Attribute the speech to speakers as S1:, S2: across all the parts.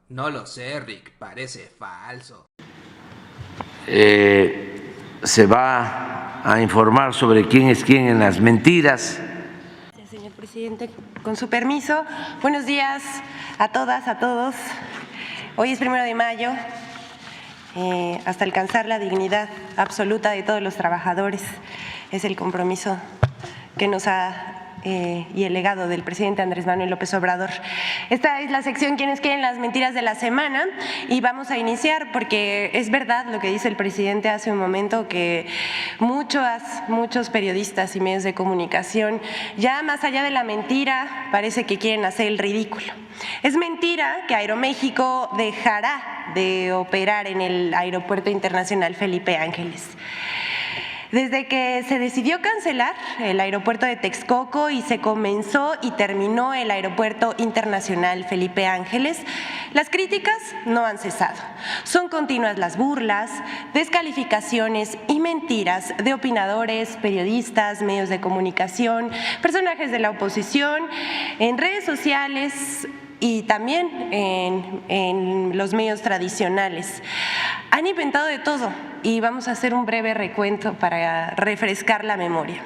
S1: No lo sé, Rick, parece falso.
S2: Se va a informar sobre quién es quién en las mentiras.
S3: Señor presidente, con su permiso, buenos días a todas, a todos. Hoy es 1 de mayo, hasta alcanzar la dignidad absoluta de todos los trabajadores. Es el compromiso que nos ha y el legado del presidente Andrés Manuel López Obrador. Esta es la sección ¿Quiénes quieren las mentiras de la semana? Y vamos a iniciar porque es verdad lo que dice el presidente hace un momento, que muchos periodistas y medios de comunicación, ya más allá de la mentira, parece que quieren hacer el ridículo. Es mentira que Aeroméxico dejará de operar en el Aeropuerto Internacional Felipe Ángeles. Desde que se decidió cancelar el aeropuerto de Texcoco y se comenzó y terminó el Aeropuerto Internacional Felipe Ángeles, las críticas no han cesado. Son continuas las burlas, descalificaciones y mentiras de opinadores, periodistas, medios de comunicación, personajes de la oposición, en redes sociales y también en los medios tradicionales. Han inventado de todo y vamos a hacer un breve recuento para refrescar la memoria.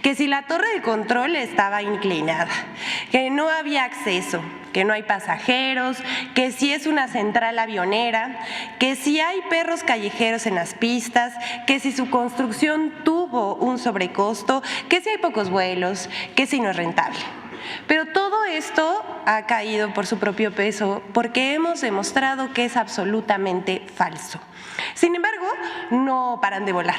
S3: Que si la torre de control estaba inclinada, que no había acceso, que no hay pasajeros, que si es una central avionera, que si hay perros callejeros en las pistas, que si su construcción tuvo un sobrecosto, que si hay pocos vuelos, que si no es rentable. Pero todo esto ha caído por su propio peso porque hemos demostrado que es absolutamente falso. Sin embargo, no paran de volar.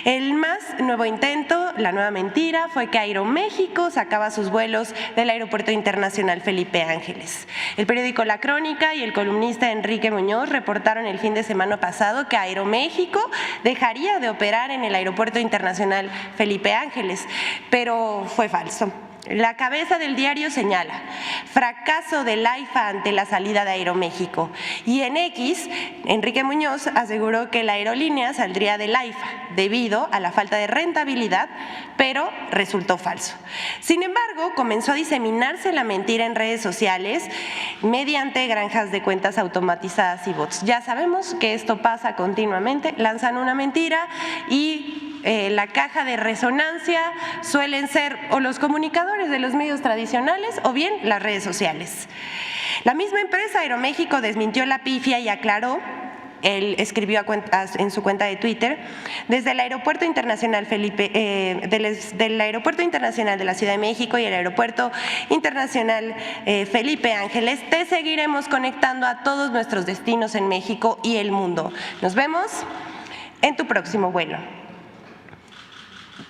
S3: El más nuevo intento, la nueva mentira, fue que Aeroméxico sacaba sus vuelos del Aeropuerto Internacional Felipe Ángeles. El periódico La Crónica y el columnista Enrique Muñoz reportaron el fin de semana pasado que Aeroméxico dejaría de operar en el Aeropuerto Internacional Felipe Ángeles, pero fue falso. La cabeza del diario señala: fracaso del AIFA ante la salida de Aeroméxico. Y en X, Enrique Muñoz aseguró que la aerolínea saldría del AIFA debido a la falta de rentabilidad, pero resultó falso. Sin embargo, comenzó a diseminarse la mentira en redes sociales mediante granjas de cuentas automatizadas y bots. Ya sabemos que esto pasa continuamente, lanzan una mentira y la caja de resonancia suelen ser o los comunicadores de los medios tradicionales o bien las redes sociales. La misma empresa Aeroméxico desmintió la pifia y aclaró. Él escribió en su cuenta de Twitter: desde el Aeropuerto Internacional del Aeropuerto Internacional de la Ciudad de México y el Aeropuerto Internacional Felipe Ángeles, te seguiremos conectando a todos nuestros destinos en México y el mundo. Nos vemos en tu próximo vuelo.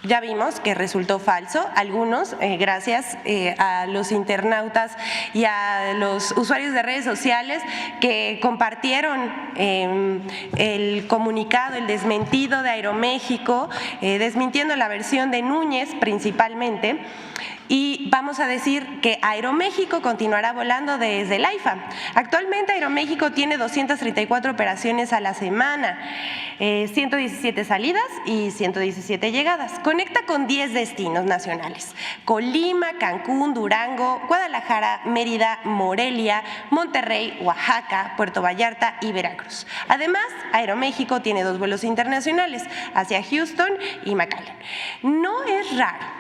S3: Ya vimos que resultó falso. Algunos, gracias a los internautas y a los usuarios de redes sociales que compartieron el comunicado, el desmentido de Aeroméxico, desmintiendo la versión de Núñez principalmente. Y vamos a decir que Aeroméxico continuará volando desde el AIFA. Actualmente Aeroméxico tiene 234 operaciones a la semana, 117 salidas y 117 llegadas. Conecta con 10 destinos nacionales: Colima, Cancún, Durango, Guadalajara, Mérida, Morelia, Monterrey, Oaxaca, Puerto Vallarta y Veracruz. Además, Aeroméxico tiene 2 vuelos internacionales hacia Houston y McAllen. No es raro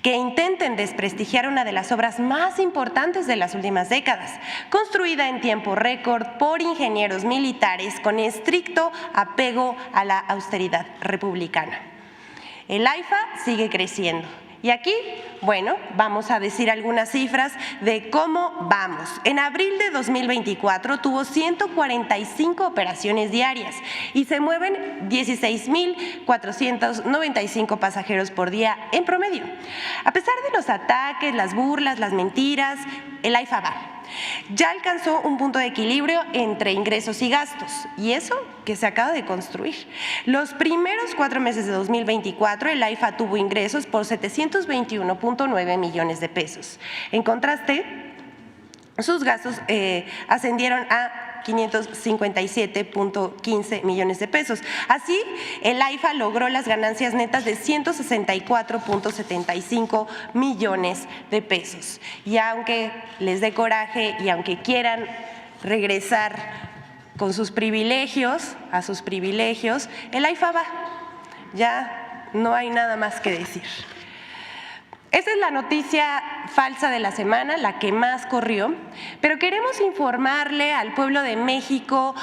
S3: que intenten desprestigiar una de las obras más importantes de las últimas décadas, construida en tiempo récord por ingenieros militares con estricto apego a la austeridad republicana. El AIFA sigue creciendo. Y aquí, bueno, vamos a decir algunas cifras de cómo vamos. En abril de 2024 tuvo 145 operaciones diarias y se mueven 16,495 pasajeros por día en promedio. A pesar de los ataques, las burlas, las mentiras, el AIFA va. Ya alcanzó un punto de equilibrio entre ingresos y gastos, y eso que se acaba de construir. Los primeros 4 meses de 2024, el AIFA tuvo ingresos por 721.9 millones de pesos. En contraste, sus gastos ascendieron a 557.15 millones de pesos. Así, el AIFA logró las ganancias netas de 164.75 millones de pesos. Y aunque les dé coraje y aunque quieran regresar con sus privilegios, a sus privilegios, el AIFA va. Ya no hay nada más que decir. Esa es la noticia falsa de la semana, la que más corrió, pero queremos informarle al pueblo de México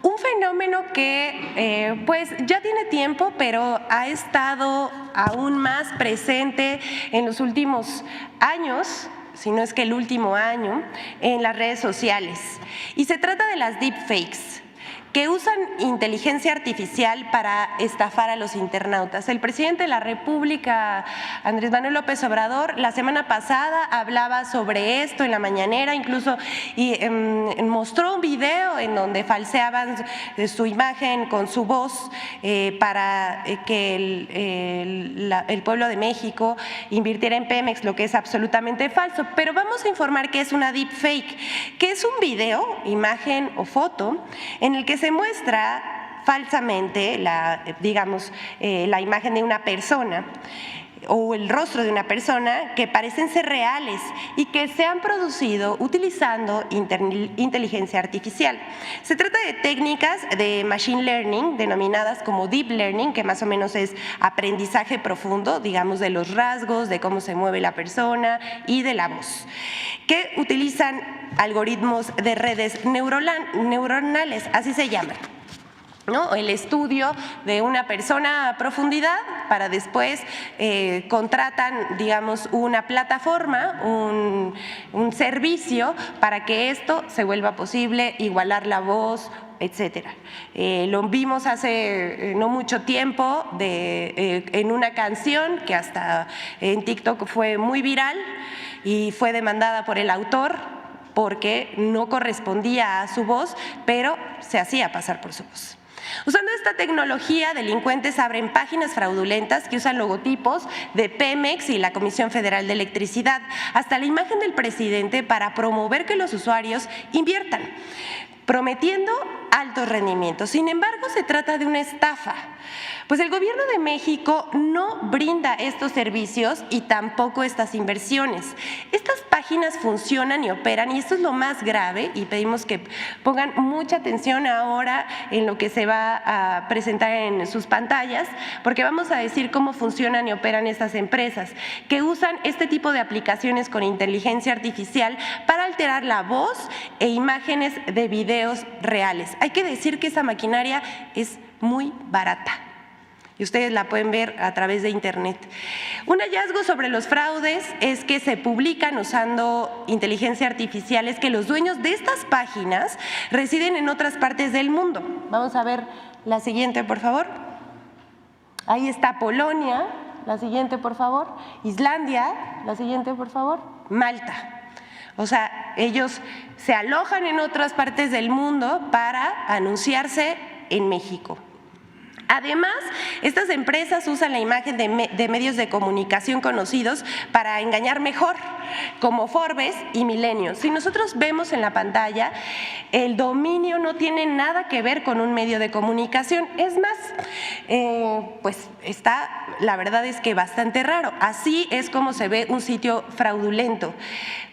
S3: un fenómeno que pues ya tiene tiempo, pero ha estado aún más presente en los últimos años, si no es que el último año, en las redes sociales. Y se trata de las deepfakes, que usan inteligencia artificial para estafar a los internautas. El presidente de la República, Andrés Manuel López Obrador, la semana pasada hablaba sobre esto en la mañanera, incluso mostró un video en donde falseaban su imagen con su voz para que el pueblo de México invirtiera en Pemex, lo que es absolutamente falso. Pero vamos a informar que es una deepfake, que es un video, imagen o foto, en el que se muestra falsamente la imagen de una persona o el rostro de una persona que parecen ser reales y que se han producido utilizando inteligencia artificial. Se trata de técnicas de machine learning denominadas como deep learning, que más o menos es aprendizaje profundo, digamos, de los rasgos, de cómo se mueve la persona y de la voz, que utilizan algoritmos de redes neuronales, así se llaman, ¿no? El estudio de una persona a profundidad para después contratan, digamos, una plataforma, un servicio para que esto se vuelva posible, igualar la voz, etcétera. Lo vimos hace no mucho tiempo en una canción que hasta en TikTok fue muy viral y fue demandada por el autor porque no correspondía a su voz, pero se hacía pasar por su voz. Usando esta tecnología, delincuentes abren páginas fraudulentas que usan logotipos de Pemex y la Comisión Federal de Electricidad, hasta la imagen del presidente, para promover que los usuarios inviertan, prometiendo altos rendimientos. Sin embargo, se trata de una estafa, pues el gobierno de México no brinda estos servicios y tampoco estas inversiones. Estas páginas funcionan y operan, y esto es lo más grave, y pedimos que pongan mucha atención ahora en lo que se va a presentar en sus pantallas, porque vamos a decir cómo funcionan y operan estas empresas, que usan este tipo de aplicaciones con inteligencia artificial para alterar la voz e imágenes de videos reales. Hay que decir que esa maquinaria es muy barata y ustedes la pueden ver a través de internet. Un hallazgo sobre los fraudes es que se publican usando inteligencia artificial, es que los dueños de estas páginas residen en otras partes del mundo. Vamos a ver la siguiente, por favor. Ahí está Polonia, la siguiente, por favor. Islandia, la siguiente, por favor. Malta. O sea, ellos se alojan en otras partes del mundo para anunciarse en México. Además, estas empresas usan la imagen de medios de comunicación conocidos para engañar mejor, como Forbes y Milenio. Si nosotros vemos en la pantalla, el dominio no tiene nada que ver con un medio de comunicación. Es más, pues está, la verdad es que bastante raro. Así es como se ve un sitio fraudulento.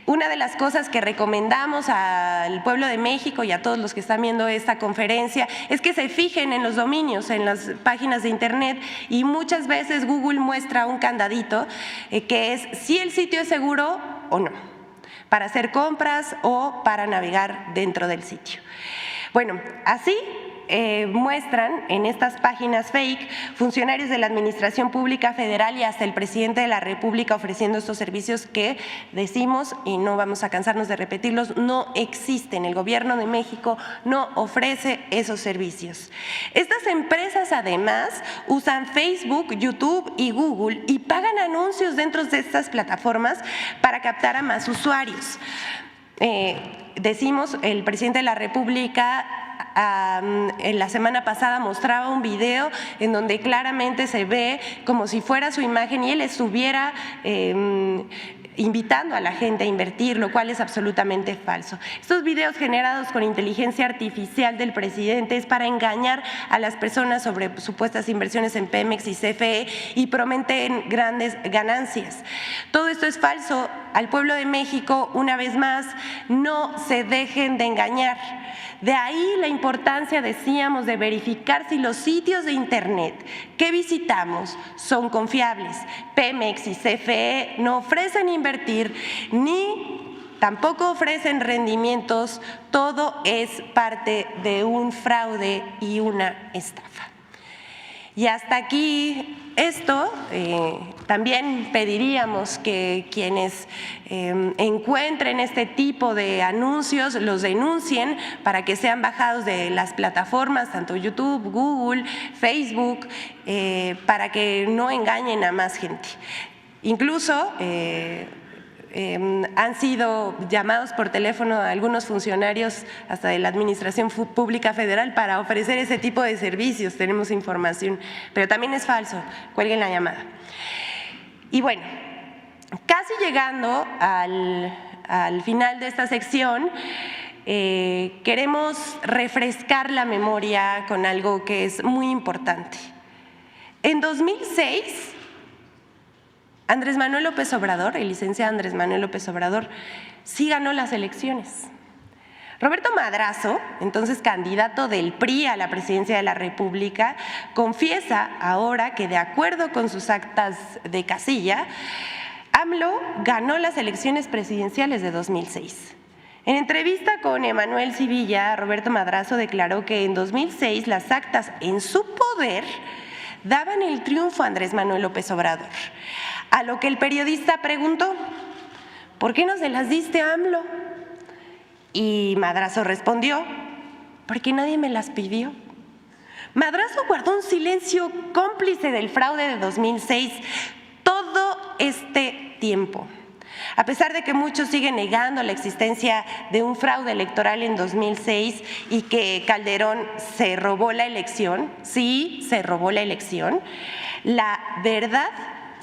S3: Una de las cosas que recomendamos al pueblo de México y a todos los que están viendo esta conferencia es que se fijen en los dominios, en las páginas de internet, y muchas veces Google muestra un candadito que es si el sitio es seguro o no, para hacer compras o para navegar dentro del sitio. Bueno, así muestran en estas páginas fake funcionarios de la Administración Pública Federal y hasta el presidente de la República ofreciendo estos servicios que decimos, y no vamos a cansarnos de repetirlos, no existen. El gobierno de México no ofrece esos servicios. Estas empresas además usan Facebook, YouTube y Google y pagan anuncios dentro de estas plataformas para captar a más usuarios. Decimos, el presidente de la República en la semana pasada mostraba un video en donde claramente se ve como si fuera su imagen y él estuviera invitando a la gente a invertir, lo cual es absolutamente falso. Estos videos generados con inteligencia artificial del presidente es para engañar a las personas sobre supuestas inversiones en Pemex y CFE y prometen grandes ganancias. Todo esto es falso. Al pueblo de México, una vez más, no se dejen de engañar. De ahí la importancia, decíamos, de verificar si los sitios de Internet que visitamos son confiables. Pemex y CFE no ofrecen invertir ni tampoco ofrecen rendimientos. Todo es parte de un fraude y una estafa. Y hasta aquí esto, también pediríamos que quienes encuentren este tipo de anuncios los denuncien para que sean bajados de las plataformas, tanto YouTube, Google, Facebook, para que no engañen a más gente. Incluso han sido llamados por teléfono a algunos funcionarios hasta de la Administración Pública Federal para ofrecer ese tipo de servicios, tenemos información, pero también es falso, cuelguen la llamada. Y bueno, casi llegando al final de esta sección, queremos refrescar la memoria con algo que es muy importante. En 2006, Andrés Manuel López Obrador, el licenciado Andrés Manuel López Obrador, sí ganó las elecciones. Roberto Madrazo, entonces candidato del PRI a la presidencia de la República, confiesa ahora que de acuerdo con sus actas de casilla, AMLO ganó las elecciones presidenciales de 2006. En entrevista con Emanuel Civilla, Roberto Madrazo declaró que en 2006 las actas en su poder daban el triunfo a Andrés Manuel López Obrador. A lo que el periodista preguntó, ¿por qué no se las diste a AMLO? Y Madrazo respondió, porque nadie me las pidió. Madrazo guardó un silencio cómplice del fraude de 2006 todo este tiempo. A pesar de que muchos siguen negando la existencia de un fraude electoral en 2006 y que Calderón se robó la elección, sí, se robó la elección, la verdad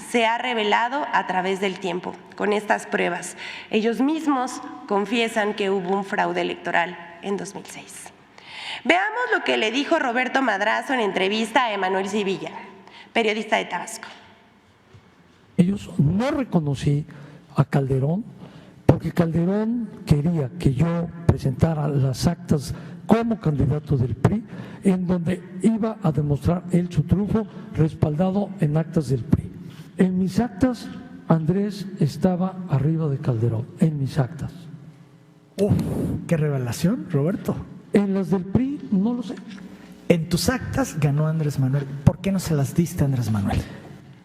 S3: se ha revelado a través del tiempo con estas pruebas. Ellos mismos confiesan que hubo un fraude electoral en 2006. Veamos lo que le dijo Roberto Madrazo en entrevista a Emanuel Civilla, periodista de Tabasco.
S4: Ellos no reconocí a Calderón porque Calderón quería que yo presentara las actas como candidato del PRI, en donde iba a demostrar él su triunfo respaldado en actas del PRI. En mis actas, Andrés estaba arriba de Calderón, en mis actas.
S5: ¡Uf! ¡Qué revelación, Roberto!
S4: En las del PRI, no lo sé.
S5: En tus actas ganó Andrés Manuel. ¿Por qué no se las diste a Andrés Manuel?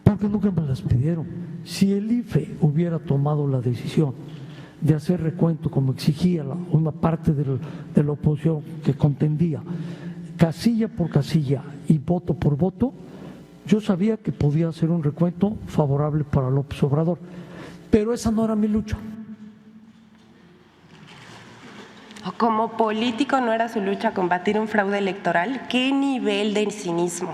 S4: Porque nunca me las pidieron. Si el IFE hubiera tomado la decisión de hacer recuento como exigía una parte de la oposición que contendía, casilla por casilla y voto por voto, yo sabía que podía hacer un recuento favorable para López Obrador, pero esa no era mi lucha.
S3: Como político no era su lucha combatir un fraude electoral. ¡Qué nivel de cinismo!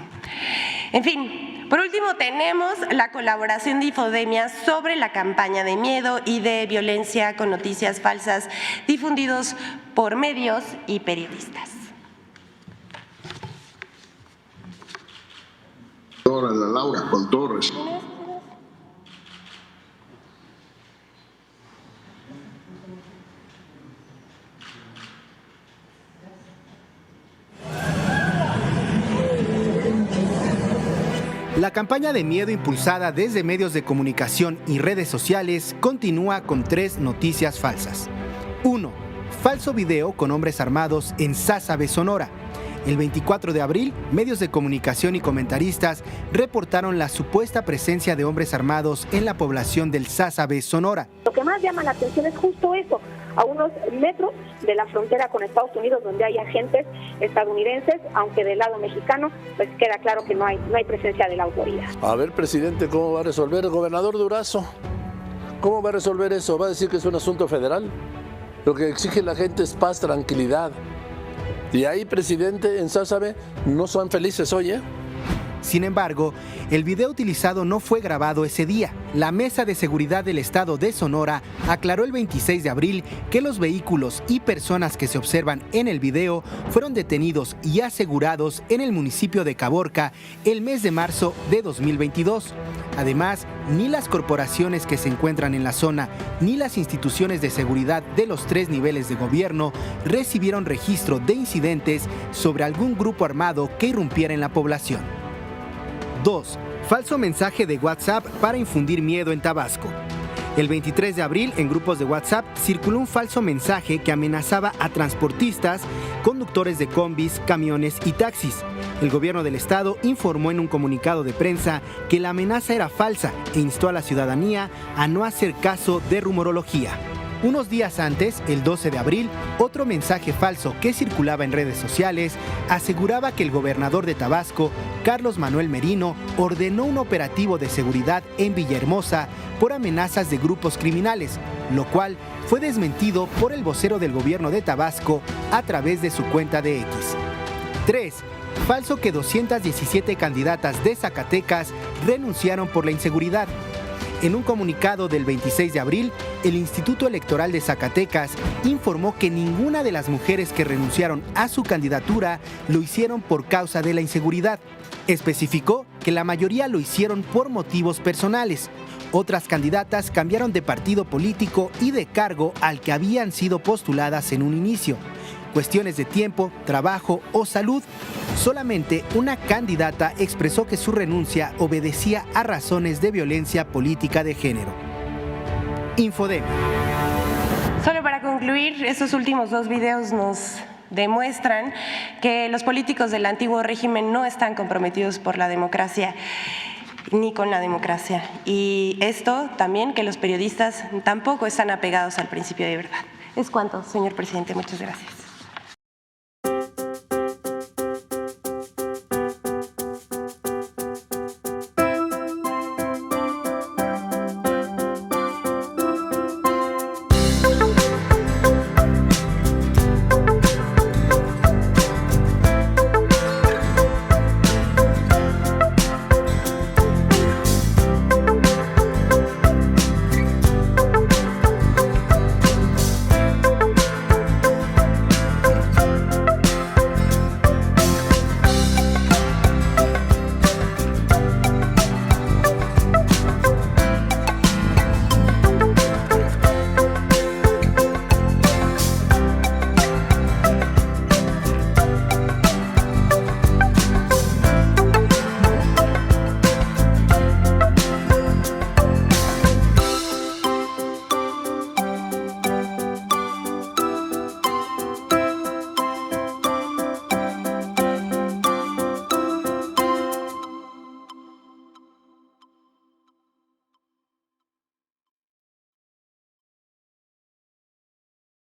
S3: En fin, por último tenemos la colaboración de Infodemia sobre la campaña de miedo y de violencia con noticias falsas difundidos por medios y periodistas.
S6: La Laura, con todo respeto.
S7: La campaña de miedo impulsada desde medios de comunicación y redes sociales continúa con 3 noticias falsas. 1. Falso video con hombres armados en Sázabe, Sonora. El 24 de abril, medios de comunicación y comentaristas reportaron la supuesta presencia de hombres armados en la población del Sázabe, Sonora.
S8: Lo que más llama la atención es justo eso, a unos metros de la frontera con Estados Unidos, donde hay agentes estadounidenses, aunque del lado mexicano, pues queda claro que no hay presencia de la autoridad.
S9: A ver, presidente, ¿cómo va a resolver el gobernador Durazo? ¿Cómo va a resolver eso? ¿Va a decir que es un asunto federal? Lo que exige la gente es paz, tranquilidad. Y ahí, presidente, en Sázabe no son felices hoy, ¿eh?
S7: Sin embargo, el video utilizado no fue grabado ese día. La Mesa de Seguridad del Estado de Sonora aclaró el 26 de abril que los vehículos y personas que se observan en el video fueron detenidos y asegurados en el municipio de Caborca el mes de marzo de 2022. Además, ni las corporaciones que se encuentran en la zona ni las instituciones de seguridad de los 3 niveles de gobierno recibieron registro de incidentes sobre algún grupo armado que irrumpiera en la población. 2. Falso mensaje de WhatsApp para infundir miedo en Tabasco. El 23 de abril, en grupos de WhatsApp, circuló un falso mensaje que amenazaba a transportistas, conductores de combis, camiones y taxis. El gobierno del estado informó en un comunicado de prensa que la amenaza era falsa e instó a la ciudadanía a no hacer caso de rumorología. Unos días antes, el 12 de abril, otro mensaje falso que circulaba en redes sociales aseguraba que el gobernador de Tabasco, Carlos Manuel Merino, ordenó un operativo de seguridad en Villahermosa por amenazas de grupos criminales, lo cual fue desmentido por el vocero del gobierno de Tabasco a través de su cuenta de X. 3. Falso que 217 candidatas de Zacatecas renunciaron por la inseguridad. En un comunicado del 26 de abril, el Instituto Electoral de Zacatecas informó que ninguna de las mujeres que renunciaron a su candidatura lo hicieron por causa de la inseguridad. Especificó que la mayoría lo hicieron por motivos personales. Otras candidatas cambiaron de partido político y de cargo al que habían sido postuladas en un inicio. Cuestiones de tiempo, trabajo o salud. Solamente una candidata expresó que su renuncia obedecía a razones de violencia política de género. Infodemia.
S3: Solo para concluir, estos últimos 2 videos nos demuestran que los políticos del antiguo régimen no están comprometidos por la democracia ni con la democracia. Y esto también que los periodistas tampoco están apegados al principio de verdad. Es cuanto, señor presidente. Muchas gracias.